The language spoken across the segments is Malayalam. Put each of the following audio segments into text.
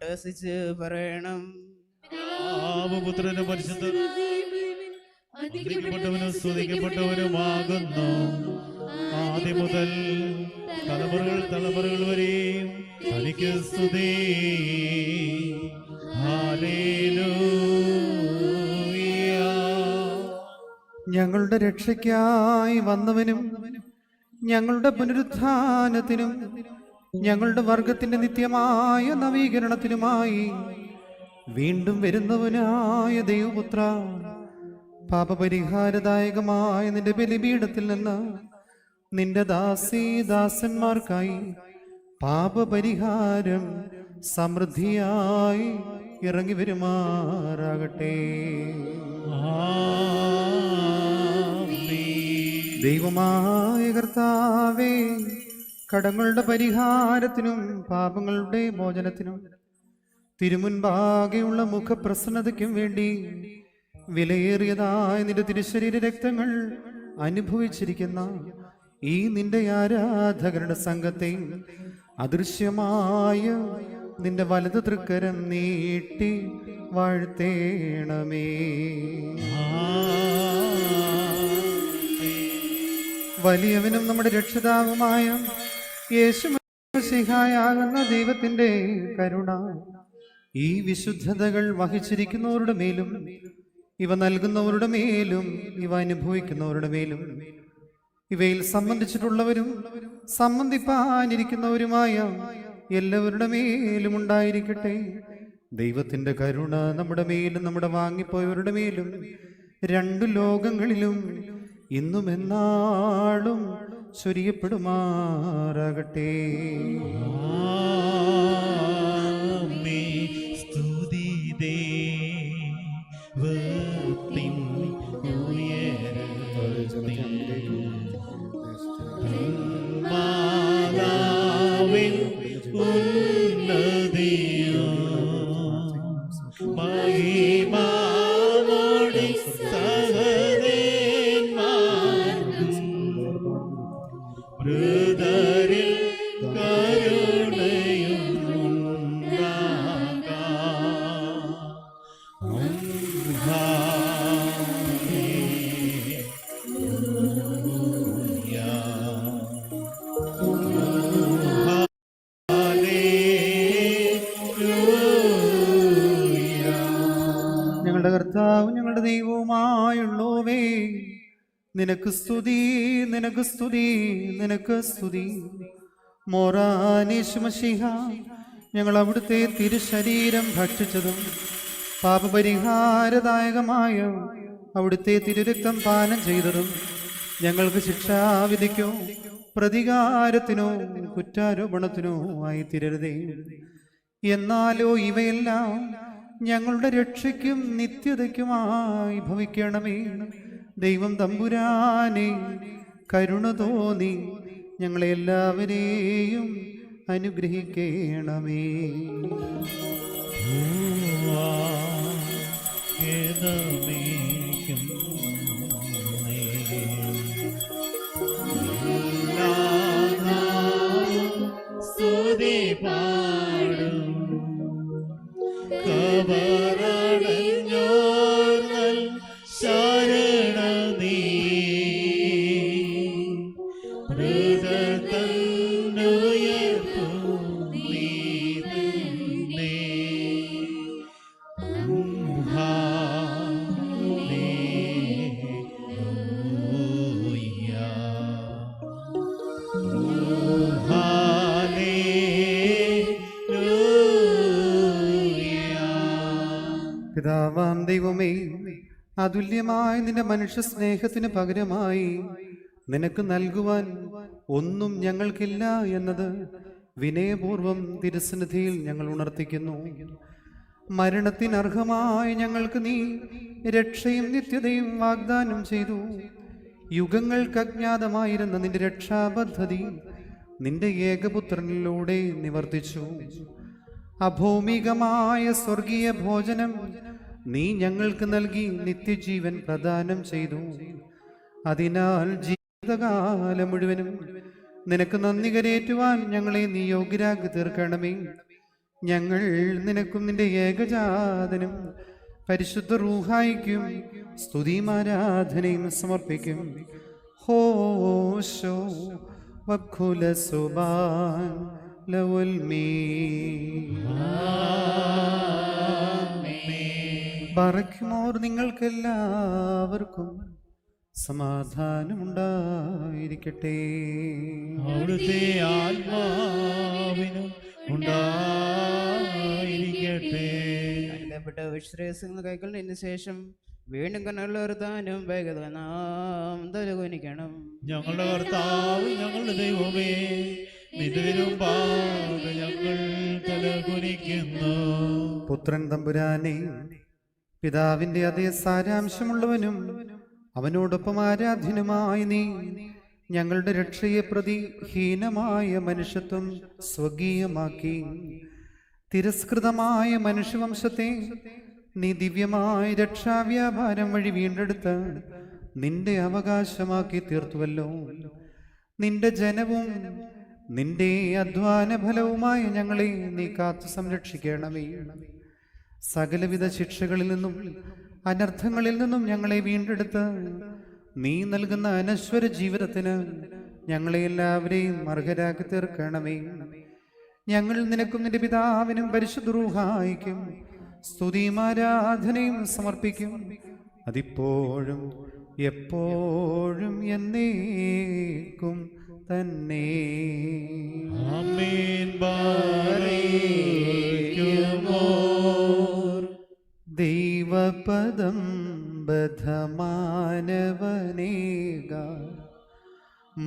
അട്ടഹസിച്ച് പറയണം. പുത്രനും പരിശുദ്ധപ്പെട്ടവനും സ്തുതിക്കപ്പെട്ടവനുമാകുന്നു, ആദ്യം മുതൽ തലമുറകൾ വരെയും തനിക്ക് സ്തുതി. ഹല്ലേലൂയ. ഞങ്ങളുടെ രക്ഷയ്ക്കായി വന്നവനും ഞങ്ങളുടെ പുനരുത്ഥാനത്തിനും ഞങ്ങളുടെ വർഗത്തിന്റെ നിത്യമായ നവീകരണത്തിനുമായി വീണ്ടും വരുന്നവനായ ദൈവപുത്ര, പാപപരിഹാരദായകമായ നിന്റെ ബലിപീഠത്തിൽ നിന്ന് നിന്റെ ദാസന്മാർക്കായി പാപപരിഹാരം സമൃദ്ധിയായി ഇറങ്ങി വരുമാറാകട്ടെ. ദൈവമായ കർത്താവേ, കടങ്ങളുടെ പരിഹാരത്തിനും പാപങ്ങളുടെ മോചനത്തിനും തിരുമുൻപാകെയുള്ള മുഖപ്രസന്നതയ്ക്കും വേണ്ടി വിലയേറിയതായ നിന്റെ തിരുശരീര രക്തങ്ങൾ അനുഭവിച്ചിരിക്കുന്ന ഈ നിന്റെ ആരാധകരുടെ സംഘത്തെ അദൃശ്യമായ നിന്റെ വലത് തൃക്കരം നീട്ടി വാഴ്ത്തേണമേ. വലിയവനും നമ്മുടെ രക്ഷിതാവുമായ യേശുമശിഹായാകുന്ന ദൈവത്തിന്റെ കരുണ ഈ വിശുദ്ധതകൾ വഹിച്ചിരിക്കുന്നവരുടെ മേലും ഇവ നൽകുന്നവരുടെ മേലും ഇവ അനുഭവിക്കുന്നവരുടെ മേലും ഇവയിൽ സംബന്ധിച്ചിട്ടുള്ളവരും സംബന്ധിപ്പാനിരിക്കുന്നവരുമായ എല്ലാവരുടെ മേലും ഉണ്ടായിരിക്കട്ടെ. ദൈവത്തിന്റെ കരുണ നമ്മുടെ മേലും നമ്മുടെ വാങ്ങിപ്പോയവരുടെ മേലും രണ്ടു ലോകങ്ങളിലും ഇന്നും എന്നാളും ചൊരിയപ്പെടുമാറാകട്ടെ. ഞങ്ങളുടെ കർത്താവ് ഞങ്ങളുടെ ദൈവവുമായുള്ളോവേ, നിനക്ക് സ്തുതി, നിനക്ക് സ്തുതി, നിനക്ക് സ്തുതി. മോറാനേശുമശിഹ, ഞങ്ങൾ അവിടുത്തെ തിരുശരീരം ഭക്ഷിച്ചതും പാപപരിഹാരദായകമായ അവിടുത്തെ തിരുരക്തം പാനം ചെയ്തതും ഞങ്ങൾക്ക് ശിക്ഷാവിധിക്കോ പ്രതികാരത്തിനോ കുറ്റാരോപണത്തിനോ ആയി തീരരുതേ. എന്നാലോ ഇവയെല്ലാം ഞങ്ങളുടെ രക്ഷയ്ക്കും നിത്യതയ്ക്കുമായി ഭവിക്കണമേ. ദൈവം തമ്പുരാനെ കരുണ തോന്നി ഞങ്ങളെല്ലാവരെയും അനുഗ്രഹിക്കണമേ. പിതാവാം ദൈവമേ, അതുല്യമായ നിന്റെ മനുഷ്യ സ്നേഹത്തിന് പകരമായി നിനക്ക് നൽകുവാൻ ഒന്നും ഞങ്ങൾക്കില്ല എന്നത് വിനയപൂർവം തിരുസന്നിധിയിൽ ഞങ്ങൾ ഉണർത്തിക്കുന്നു. മരണത്തിനർഹമായി ഞങ്ങൾക്ക് നീ രക്ഷയും നിത്യതയും വാഗ്ദാനം ചെയ്തു. യുഗങ്ങൾക്ക് അജ്ഞാതമായിരുന്ന നിന്റെ രക്ഷാപദ്ധതി നിന്റെ ഏകപുത്രനിലൂടെ നിവർത്തിച്ചു. അഭൗമികമായ സ്വർഗീയ ഭോജനം നീ ഞങ്ങൾക്ക് നൽകി നിത്യജീവൻ പ്രദാനം ചെയ്തു. അതിനാൽ ജീവിതകാലം മുഴുവനും നിനക്ക് നന്ദി കരേറ്റുവാൻ ഞങ്ങളെ നീ യോഗ്യരാക്കി തീർക്കണമേ. ഞങ്ങൾ നിനക്കും നിന്റെ ഏകജാതനും പരിശുദ്ധ റൂഹായിക്കും സ്തുതിയും ആരാധനയും സമർപ്പിക്കും. ഹോശോ വഖുല സുബാൻ ലവൽ മീ ബറക്കുമോർ. നിങ്ങൾക്കെല്ലാവർക്കും സമാധാനമുണ്ടായിരിക്കട്ടെ. അവിടുത്തെ ആത്മാവിനും ഉണ്ടായിരിക്കട്ടെ. അനുഭവപ്പെട്ട വിശ്രേഷങ്ങൾ കൈക്കൊണ്ടതിന് ശേഷം വീണ്ടും കണ്ണുള്ളവർത്താനും വേഗത നാം തലകുനിക്കണം. ഞങ്ങളുടെ കർത്താവ്, ഞങ്ങളുടെ ദൈവമേ, നിന്റെ മുമ്പാകെ ഞങ്ങൾ തലകുനിക്കുന്നു. പുത്രൻ തമ്പുരാനെ, പിതാവിന്റെ അതേ സാരാംശമുള്ളവനും അവനോടൊപ്പം ആരാധ്യനുമായി നീ ഞങ്ങളുടെ രക്ഷയെ പ്രതി ഹീനമായ മനുഷ്യത്വം സ്വകീയമാക്കി തിരസ്കൃതമായ മനുഷ്യവംശത്തെ നീ ദിവ്യമായ രക്ഷാവ്യാപാരം വഴി വീണ്ടെടുത്ത് നിന്റെ അവകാശമാക്കി തീർത്തുവല്ലോ. നിന്റെ ജനവും നിന്റെ അധ്വാന ഫലവുമായ ഞങ്ങളെ നീ കാത്തു സംരക്ഷിക്കണമേ. സകലവിധ ശിക്ഷകളിൽ നിന്നും അനർത്ഥങ്ങളിൽ നിന്നും ഞങ്ങളെ വീണ്ടെടുത്ത് നീ നൽകുന്ന അനശ്വര ജീവിതത്തിന് ഞങ്ങളെ എല്ലാവരെയും അർഹരാക്കി തീർക്കണമേ. ഞങ്ങൾ നിനക്കും നിന്റെ പിതാവിനും പരിശുദ്ധ റൂഹായിക്കും സ്തുതിയും ആരാധനയും സമർപ്പിക്കും. അതിപ്പോഴും എപ്പോഴും എന്നേക്കും തന്നെ. ആമേൻ. ബാരക്കുമോർ. ദൈവപദം ബദ്ധമാനവനേക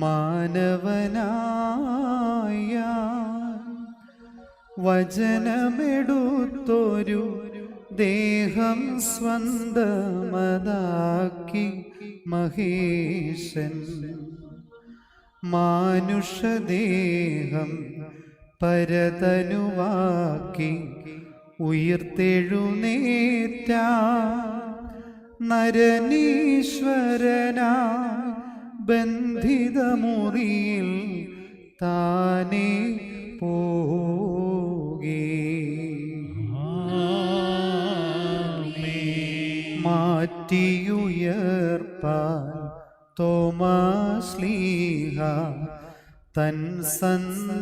മാനവനായ വചനമെടുത്തൊരു ദേഹം സ്വന്തമതാക്കി മഹേശൻ മാനുഷദേഹം പരതനുവാക്കി ഉയിർത്തെഴുന്നേറ്റ നരനീശ്വരനാ ബന്ധിതമുറിയിൽ താനേ പോകേ. മാറ്റിയുയർപ്പാൻ തോമാശ്ലീഹ തൻ സന്ദേഹം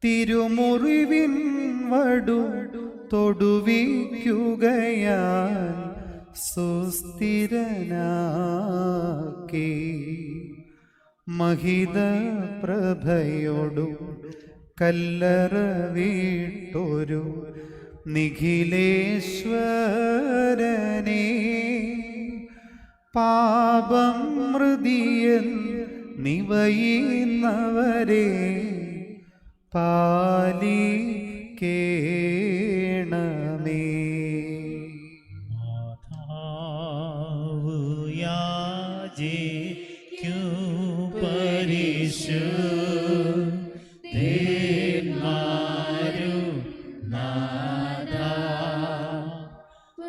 തിരുമുറിവിൻ വടു തൊടുവിക്കുകയാൽ സുസ്ഥിരനാക്കി മഹിത പ്രഭയോടു കല്ലറ വീട്ടൊരു നിഖിലേശ്വരനെ പാപം മൃതിയൻ നിവയുന്നവരെ പാലിക്കേണമേ. മാതാവ് യാചിക്കും പരിശുദ്ധന്മാരും നാഥാ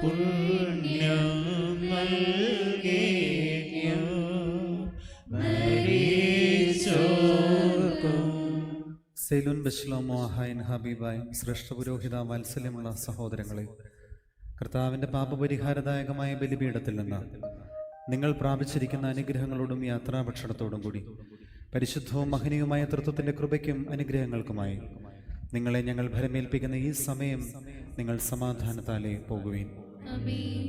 പുണ്യം നൽകിയും മരിച്ചോർക്കും. സെയ്ലുൻ ബശ്ലോമോ ഹൈൻ ഹബീബായ് ശ്രേഷ്ഠ പുരോഹിത വാത്സല്യമുള്ള സഹോദരങ്ങളെ, കർത്താവിൻ്റെ പാപപരിഹാരദായകമായ ബലിപീഠത്തിൽ നിന്ന് നിങ്ങൾ പ്രാപിച്ചിരിക്കുന്ന അനുഗ്രഹങ്ങളോടും യാത്രാഭക്ഷണത്തോടും കൂടി പരിശുദ്ധവും മഹനീയവുമായ തൃത്വത്തിൻ്റെ കൃപയ്ക്കും അനുഗ്രഹങ്ങൾക്കുമായി നിങ്ങളെ ഞങ്ങൾ ഭരമേൽപ്പിക്കുന്ന ഈ സമയം നിങ്ങൾ സമാധാനത്താലെ പോകുവീൻ.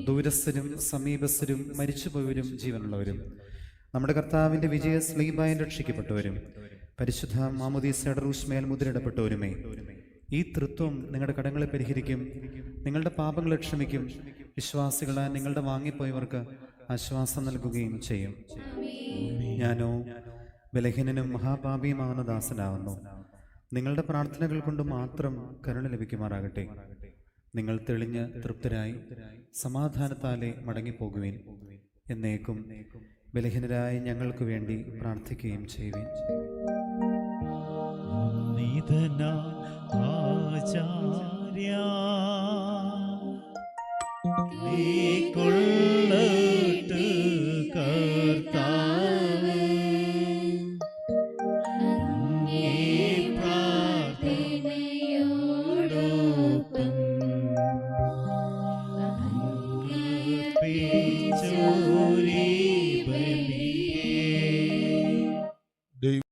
ദൂരസ്ഥരും സമീപസ്ഥരും മരിച്ചുപോയവരും ജീവനുള്ളവരും നമ്മുടെ കർത്താവിൻ്റെ വിജയ സ്ലീബായി രക്ഷിക്കപ്പെട്ടവരും പരിശുദ്ധ മാമോദീസയുടെ റൂഷ്മേൽ മുദ്രയിടപ്പെട്ടവരുമേ, ഈ തൃത്വം നിങ്ങളുടെ കടങ്ങളെ പരിഹരിക്കും, നിങ്ങളുടെ പാപങ്ങളെ ക്ഷമിക്കും, വിശ്വാസികളാൽ നിങ്ങളുടെ വാങ്ങിപ്പോയവർക്ക് ആശ്വാസം നൽകുകയും ചെയ്യും. ഞാനോ ബലഹീനനും മഹാപാപിയുമാകുന്ന ദാസനാവുന്നു. നിങ്ങളുടെ പ്രാർത്ഥനകൾ കൊണ്ട് മാത്രം കരുണ ലഭിക്കുമാറാകട്ടെ. നിങ്ങൾ തെളിഞ്ഞ് തൃപ്തരായി സമാധാനത്താലെ മടങ്ങിപ്പോകുവിൻ. എന്നേക്കും ബലഹീനരായ ഞങ്ങൾക്ക് വേണ്ടി പ്രാർത്ഥിക്കുകയും ചെയ്യുവിൻ. ആചാര്യ കൊള്ളട്ട് കർത്താവ് ദൈവം